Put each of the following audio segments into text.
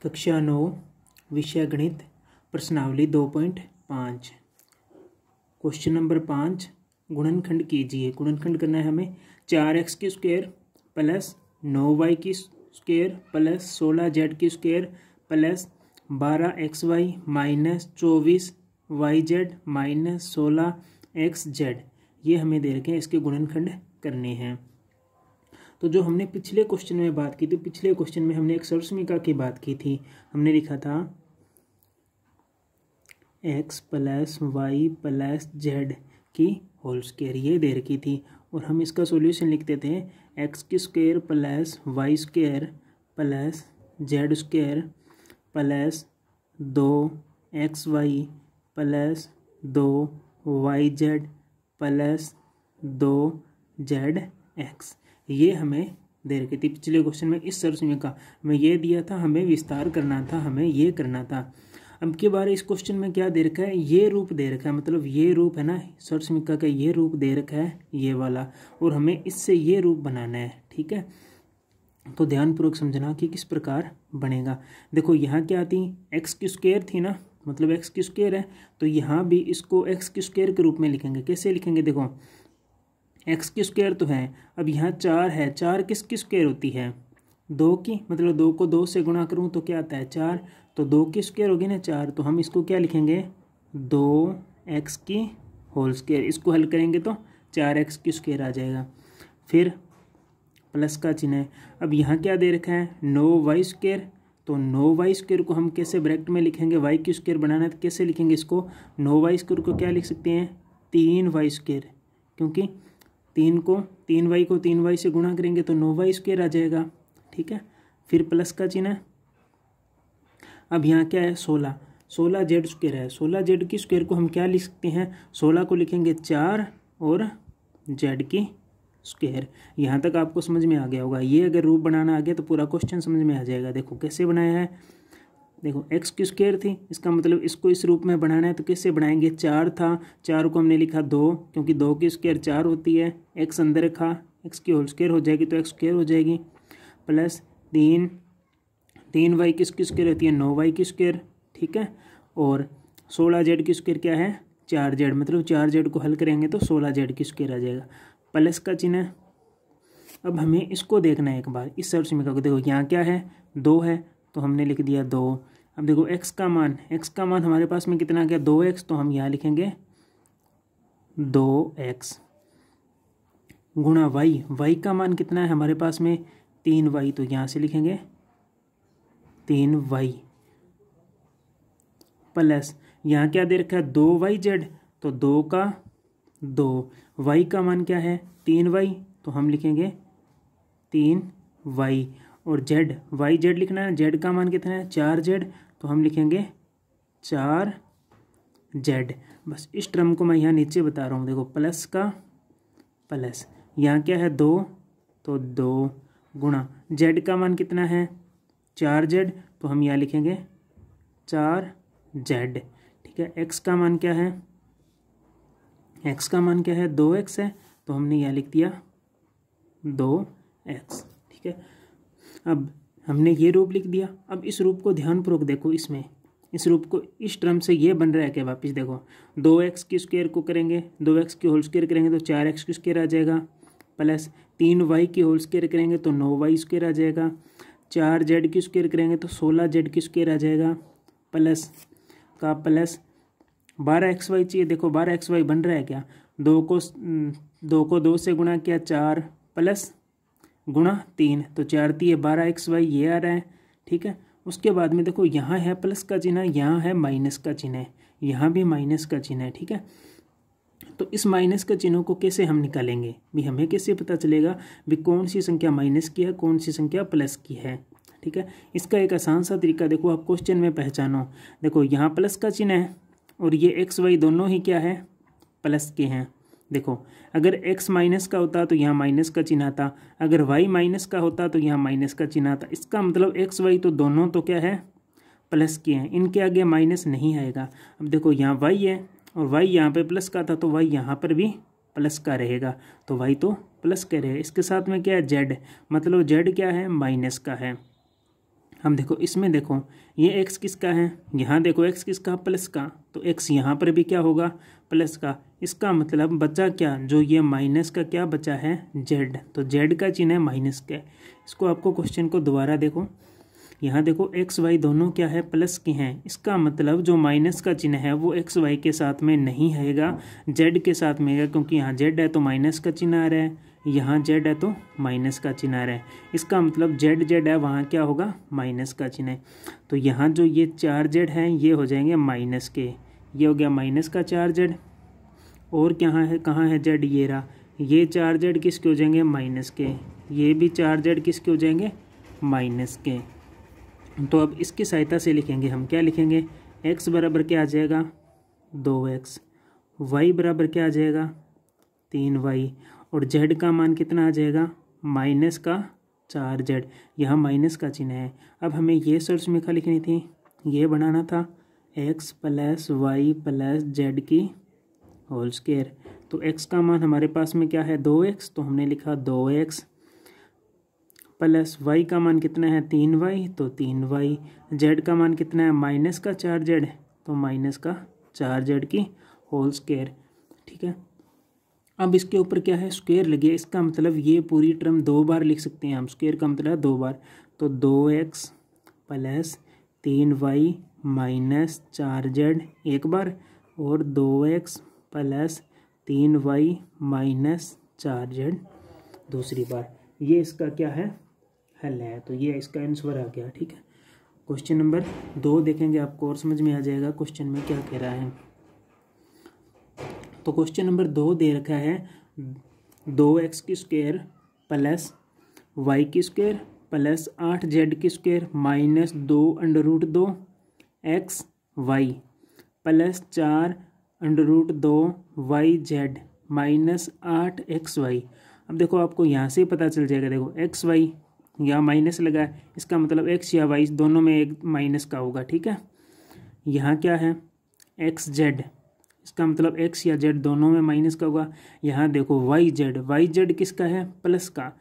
कक्षा 9 विषय गणित प्रश्नावली 2.5 क्वेश्चन नंबर 5 गुणनखंड कीजिए। गुणनखंड करना है हमें 4x की स्क्वायर प्लस 9y की स्क्वायर प्लस 16z की square plus 12xy minus 24yz minus 16xz ये हमें दे रखे हैं। इसके गुणनखंड करने हैं। तो जो हमने पिछले क्वेश्चन में बात की थी, पिछले क्वेश्चन में हमने एक सरसमीका की बात की थी। हमने लिखा था x plus y plus Z की होल स्क्वायर ये दे रखी थी और हम इसका सॉल्यूशन लिखते थे x की square plus Y square plus z square plus 2xy plus 2yz plus 2zx ये हमें दे रखी थी। पिछले क्वेश्चन में इस सरसमीका में ये दिया था, हमें विस्तार करना था, हमें ये करना था। अब की बार इस क्वेश्चन में क्या दे रखा है, ये रूप दे रखा है, मतलब ये रूप है ना सरसमीका का, ये रूप दे रखा है ये वाला, और हमें इससे ये रूप बनाना है। ठीक है, तो ध्यानपूर्वक समझना कि किस प्रकार बनेगा। देखो यहाँ क्या थी, एक्स की स्क्वायर थी ना, मतलब एक्स की स्क्वायर है, तो यहाँ भी इसको एक्स की स्क्वायर के रूप में लिखेंगे। कैसे लिखेंगे, देखो एक्स की स्क्वायर तो है, अब यहाँ 4 है, 4 किसकी स्क्वायर होती है, 2 की, मतलब 2 को 2 से गुणा करूँ तो क्या आता है 4, तो 2 की स्क्वायर होगी ना 4, तो हम इसको क्या लिखेंगे 2x की होल स्क्वायर। इसको हल करेंगे तो 4x की स्क्वायर आ जाएगा। फिर प्लस का चिन्ह है। अब यहाँ क्या दे रखा है 9y स्क्वायर, तो 9y स्क्वायर को हम कैसे ब्रैकेट में लिखेंगे, y की स्क्वायर बनाना है तो कैसे लिखेंगे इसको, 9y स्क्वायर को क्या लिख सकते हैं 3y स्क्वायर, क्योंकि 3y को 3y से गुणा करेंगे तो 9y स्क्वायर आ जाएगा। ठीक है, फिर प्लस का चिन्ह। अब यहाँ क्या है 16z स्क्वायर है, 16z की स्क्वायर को हम क्या लिख सकते हैं, 16 को लिखेंगे 4 और z की स्क्वायर। यहाँ तक आपको समझ में आ गया होगा। ये अगर रूप बनाना आ गया तो पूरा क्वेश्चन समझ में आ जाएगा। देखो कैसे बनाया है, देखो x की स्क्वायर थी, इसका मतलब इसको इस रूप में बनाना है तो कैसे बनाएंगे, 4 था, 4 को हमने लिखा 2, क्योंकि 2 की स्क्वायर 4 होती है, x अंदर रखा, x की होल स्क्वायर हो जाएगी तो x स्क्वायर हो जाएगी, प्लस 3y किसकी स्क्वायर होती है 9y की स्क्वायर। ठीक है, और 16z की स्क्वायर क्या है 4z, मतलब 4z को हल करेंगे तो 16z की स्क्वायर आ जाएगा, प्लस का चिन्ह। अब हमें इसको देखना है एक बार, इस सरसमीका को। देखो यहाँ क्या है 2 है, तो हमने लिख दिया 2। अब देखो x का मान हमारे पास में कितना आ गया 2x, तो हम यहाँ लिखेंगे 2x गुणा y का मान कितना है हमारे पास में 3y, तो यहाँ से लिखेंगे 3y प्लस यहाँ क्या दे रखा है 2yz, तो 2 का 2, y का मान क्या है 3y, तो हम लिखेंगे 3y, और yz लिखना है, z का मान कितना है 4z, तो हम लिखेंगे 4z। बस इस टर्म को मैं यहाँ नीचे बता रहा हूँ। देखो प्लस का प्लस, यहाँ क्या है 2, तो 2 गुणा z का मान कितना है 4z, तो हम यहाँ लिखेंगे 4z। ठीक है, x का मान क्या है, x का मान क्या है 2x है, तो हमने यहाँ लिख दिया 2x। ठीक है, अब हमने ये रूप लिख दिया। अब इस रूप को ध्यानपूर्वक देखो, इसमें इस रूप को इस टर्म से ये बन रहा है कि वापस देखो 2x की स्क्वायर को करेंगे, 2x की होल स्क्वायर करेंगे तो 4x की स्क्वायर आ जाएगा, प्लस 3y की होल स्क्वायर करेंगे तो 9y स्क्वायर आ जाएगा, 4z की स्क्वायर करेंगे तो 16z की स्क्वायर आ जाएगा, प्लस का प्लस 12xy चाहिए। देखो 12xy बन रहा है क्या, 2 को 2 से गुणा किया 4 प्लस गुणा 3, तो 4 3 12xy ये आ रहा है। ठीक है, उसके बाद में देखो यहाँ है प्लस का चिन्ह, यहाँ है माइनस का चिन्ह है, यहाँ भी माइनस का चिन्ह है। ठीक है, तो इस माइनस का चिन्हों को कैसे हम निकालेंगे भी, हमें कैसे पता चलेगा भी कौन सी संख्या माइनस की है कौन सी संख्या प्लस की है। ठीक है, इसका एक आसान सा तरीका देखो, आप क्वेश्चन में पहचानो। देखो यहाँ प्लस का चिन्ह है और ये एक्स वाई दोनों ही क्या है प्लस के हैं। देखो अगर x माइनस का होता तो यहाँ माइनस का चिन्ह आता, अगर y माइनस का होता तो यहाँ माइनस का चिन्ह आता। इसका मतलब x y तो दोनों तो क्या है प्लस के हैं, इनके आगे माइनस नहीं आएगा। अब देखो यहाँ y है और y यहाँ पे प्लस का था तो y यहाँ पर भी प्लस का रहेगा, तो y तो प्लस का रहेगा। इसके साथ में क्या है z, मतलब z क्या है माइनस का है। हम देखो इसमें देखो ये x किसका है, यहाँ देखो x किसका, प्लस का, तो x यहाँ पर भी क्या होगा, प्लस का। इसका मतलब बचा क्या, जो ये माइनस का क्या बचा है, z, तो z का चिन्ह है माइनस का। इसको आपको क्वेश्चन को दोबारा देखो, यहाँ देखो x y दोनों क्या है, प्लस के हैं। इसका मतलब जो माइनस का चिन्ह है वो x y के साथ में नहीं आएगा, z के साथ में आएगा, क्योंकि यहाँ z है तो माइनस का चिन्ह आ रहा है, यहाँ z है तो माइनस का चिन्ह आ रहा है। इसका मतलब z है, वहाँ क्या होगा, माइनस का चिन्ह है। तो यहाँ जो ये 4z हैं ये हो जाएंगे माइनस के, ये हो गया माइनस का 4z। और कहाँ है z, ये रहा, ये 4z किसके हो जाएंगे, माइनस के, ये भी 4z किसके हो जाएंगे, माइनस के। तो अब इसकी सहायता से लिखेंगे हम, क्या लिखेंगे, x बराबर क्या आ जाएगा, 2x, y बराबर क्या आ जाएगा, 3y, और z का मान कितना आ जाएगा, माइनस का 4z, यहाँ माइनस का चिन्ह है। अब हमें ये सूत्ररेखा लिखनी थी, ये बनाना था x plus y plus Z की होल स्क्वायर। तो x का मान हमारे पास में क्या है, 2x, तो हमने लिखा 2x, प्लस y का मान कितना है, 3y, तो 3y, z का मान कितना है, माइनस का 4z, तो माइनस का 4z की होल स्क्वायर। ठीक है, अब इसके ऊपर क्या है, स्क्वायर लगे, इसका मतलब ये पूरी टर्म 2 बार लिख सकते हैं हम, स्क्वायर का मतलब है 2 बार, तो 2x plus 3y minus 4z एक बार, और 2x plus 3y minus 4z दूसरी बार। ये इसका क्या है, हल है, तो ये इसका आंसर आ गया। ठीक है, क्वेश्चन नंबर 2 देखेंगे आपको और समझ में आ जाएगा क्वेश्चन में क्या कह रहा है। तो क्वेश्चन नंबर 2 दे रखा है 2x की स्क्वायर प्लस y की स्क्वायर प्लस 8z की square minus 2√2 x y plus 4√2 yz minus 8xy। अब देखो आपको यहाँ से पता चल जाएगा, देखो xy यहाँ माइनस लगा है, इसका मतलब x या y दोनों में एक माइनस का होगा। ठीक है, यहाँ क्या है, xz, इसका मतलब x या z दोनों में माइनस का होगा। यहाँ देखो yz किसका है, प्लस का,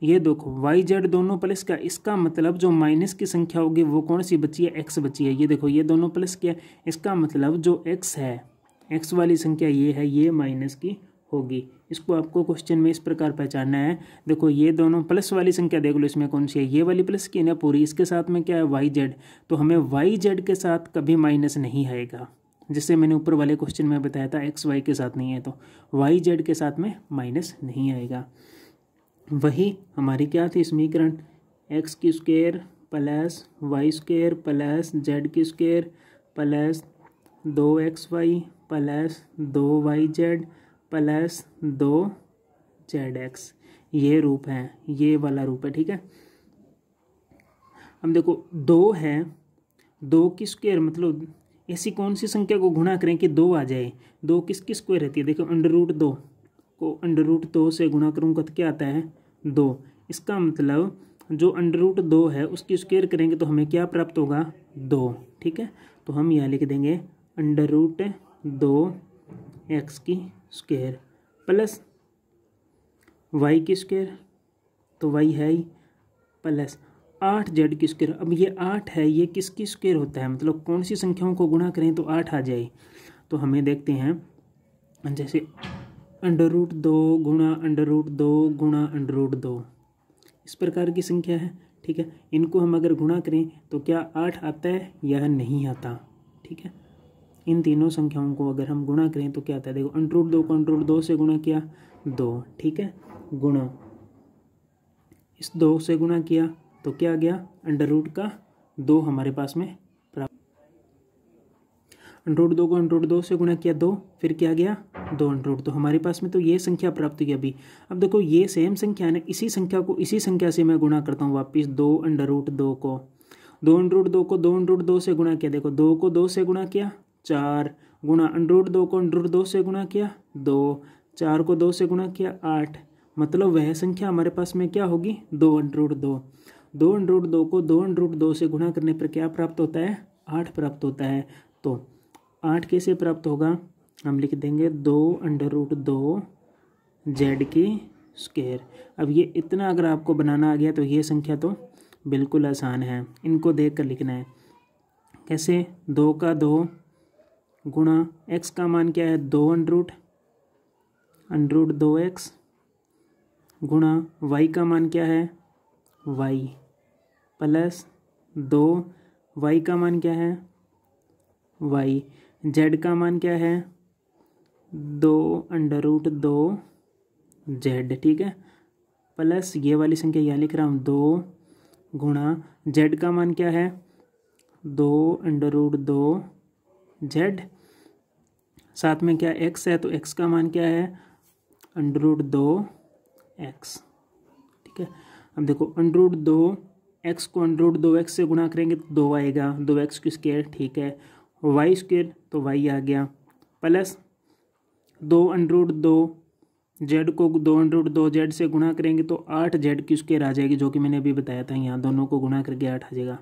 ये देखो yz दोनों प्लस का, इसका मतलब जो माइनस की संख्या होगी वो कौन सी बची है, x बची है। ये देखो ये दोनों प्लस की है, इसका मतलब जो x है, x वाली संख्या ये है, ये माइनस की होगी। इसको आपको क्वेश्चन में इस प्रकार पहचानना है। देखो ये दोनों प्लस वाली संख्या देख लो, इसमें कौन सी है, ये वाली प्लस की है ना पूरी, इसके साथ में क्या है, yz, तो हमें yz के साथ कभी माइनस नहीं आएगा, जिससे मैंने ऊपर वाले क्वेश्चन में बताया था एक्स वाई के साथ नहीं है, तो वाई जेड के साथ में माइनस नहीं आएगा। वही हमारी क्या थी समीकरण, एक्स की square plus Y square plus Z की square plus 2xy plus 2yz plus 2zx, ये रूप है, ये वाला रूप है। ठीक है, अब देखो 2 है, 2 की स्क्वायर मतलब ऐसी कौन सी संख्या को गुणा करें कि 2 आ जाए, 2 किसकी स्क्वायर रहती है, देखो √2 को √2 से गुणा करूँगा तो क्या आता है, 2। इसका मतलब जो √2 है उसकी स्क्वायर करेंगे तो हमें क्या प्राप्त होगा, 2। ठीक है, तो हम यहाँ लिख देंगे √2 x की स्क्वायर प्लस y की स्क्वायर, तो y है ही, प्लस 8z की स्क्वायर। अब ये 8 है, ये किसकी स्क्वायर होता है, मतलब कौन सी संख्याओं को गुणा करें तो 8 आ जाए। तो हमें देखते हैं, जैसे √2 गुणा √2 गुणा √2, इस प्रकार की संख्या है। ठीक है, इनको हम अगर गुणा करें तो क्या 8 आता है या नहीं आता। ठीक है, इन तीनों संख्याओं को अगर हम गुणा करें तो क्या आता है, देखो √2 को √2 से गुणा किया 2, ठीक है, गुणा इस 2 से गुणा किया तो क्या आ गया, √2 हमारे पास में प्राप्त, √2 को √2 से गुणा किया 2, फिर क्या गया 2 √2 हमारे पास में, तो ये संख्या प्राप्त हुई अभी। अब देखो ये सेम संख्या है ना, इसी संख्या को इसी संख्या से मैं गुणा करता हूँ वापिस, 2 को 2 से गुणा किया, देखो 2 को 2 से गुणा किया 4, गुणा √2 को √2 से गुणा किया 2, 4 को 2 से गुणा किया 8, मतलब वह संख्या हमारे पास में क्या होगी, 2 √2 को 2 से गुणा करने पर क्या प्राप्त होता है, 8 प्राप्त होता है। तो 8 कैसे प्राप्त होगा, हम लिख देंगे 2 z की स्क्वायर। अब ये इतना अगर आपको बनाना आ गया तो ये संख्या तो बिल्कुल आसान है, इनको देख कर लिखना है। कैसे? 2 का 2 गुणा x का मान क्या है 2 अंडर रूट 2x गुणा y का मान क्या है y प्लस 2 y का मान क्या है y, z का मान क्या है 2 अंडर रूट 2z, ठीक है, प्लस ये वाली संख्या यहाँ लिख रहा हूँ 2 गुणा z का मान क्या है 2 अंडर रूट 2z, साथ में क्या x है तो x का मान क्या है अंडर रूट 2x, ठीक है। अब देखो अंडर रूट 2x को अंडर रूट 2x से गुणा करेंगे तो 2 आएगा, 2x की स्क्वायर, ठीक है, y स्क्वायर तो y आ गया, प्लस 2 अंडर रूट 2z को 2 अंडर रूट 2z से गुणा करेंगे तो 8z की स्क्वायर आ जाएगी, जो कि मैंने अभी बताया था, यहाँ दोनों को गुणा करके 8 आ जाएगा।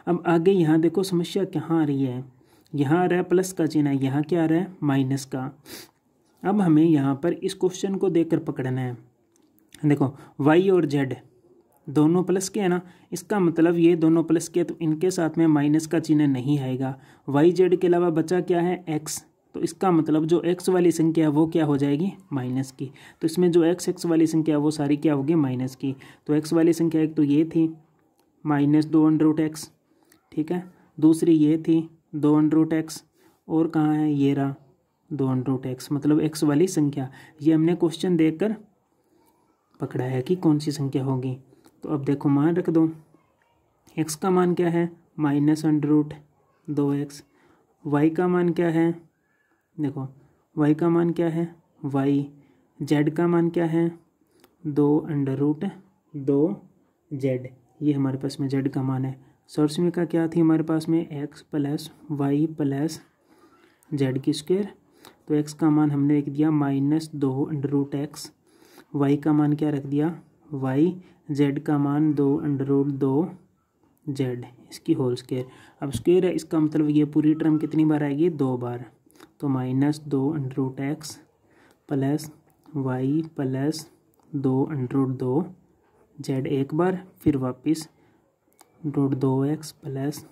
अब आगे यहाँ देखो समस्या कहाँ आ रही है, यहाँ आ रहा है प्लस का चिन्ह, यहाँ क्या आ रहा है माइनस का। अब हमें यहाँ पर इस क्वेश्चन को देखकर पकड़ना है। देखो y और z दोनों प्लस के है ना, इसका मतलब ये दोनों प्लस के, तो इनके साथ में माइनस का चिन्ह नहीं आएगा। y z के अलावा बचा क्या है x, तो इसका मतलब जो x वाली संख्या है वो क्या हो जाएगी माइनस की। तो इसमें जो x वाली संख्या है वो सारी क्या होगी माइनस की। तो x वाली संख्या एक तो ये थी -2 अंडर रूट x, ठीक है, दूसरी ये थी 2 अंडर रूट x, और कहाँ है ये रहा 2 अंडर रूट x, मतलब x वाली संख्या। ये हमने क्वेश्चन देखकर पकड़ा है कि कौन सी संख्या होगी। तो अब देखो मान रख दो, x का मान क्या है -अंडर रूट 2x, y का मान क्या है, देखो y का मान क्या है y, z का मान क्या है 2 अंडर रूट 2z, ये हमारे पास में z का मान है। सोर्स में का क्या थी हमारे पास में x plus y plus z की स्क्वायर, तो x का मान हमने लिख दिया -2 अंडर रूट x, y का मान क्या रख दिया y, z का मान 2 अंडर रूट 2z, इसकी होल स्क्वायर। अब स्क्वायर है, इसका मतलब ये पूरी टर्म कितनी बार आएगी 2 बार, तो -2 under root x plus y plus 2 under root 2z एक बार, फिर वापस root 2x plus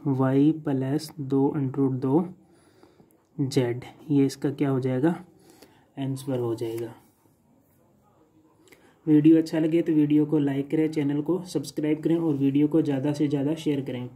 y plus 2 under root 2z, ये इसका क्या हो जाएगा आंसर हो जाएगा। वीडियो अच्छा लगे तो वीडियो को लाइक करें, चैनल को सब्सक्राइब करें और वीडियो को ज़्यादा से ज़्यादा शेयर करें।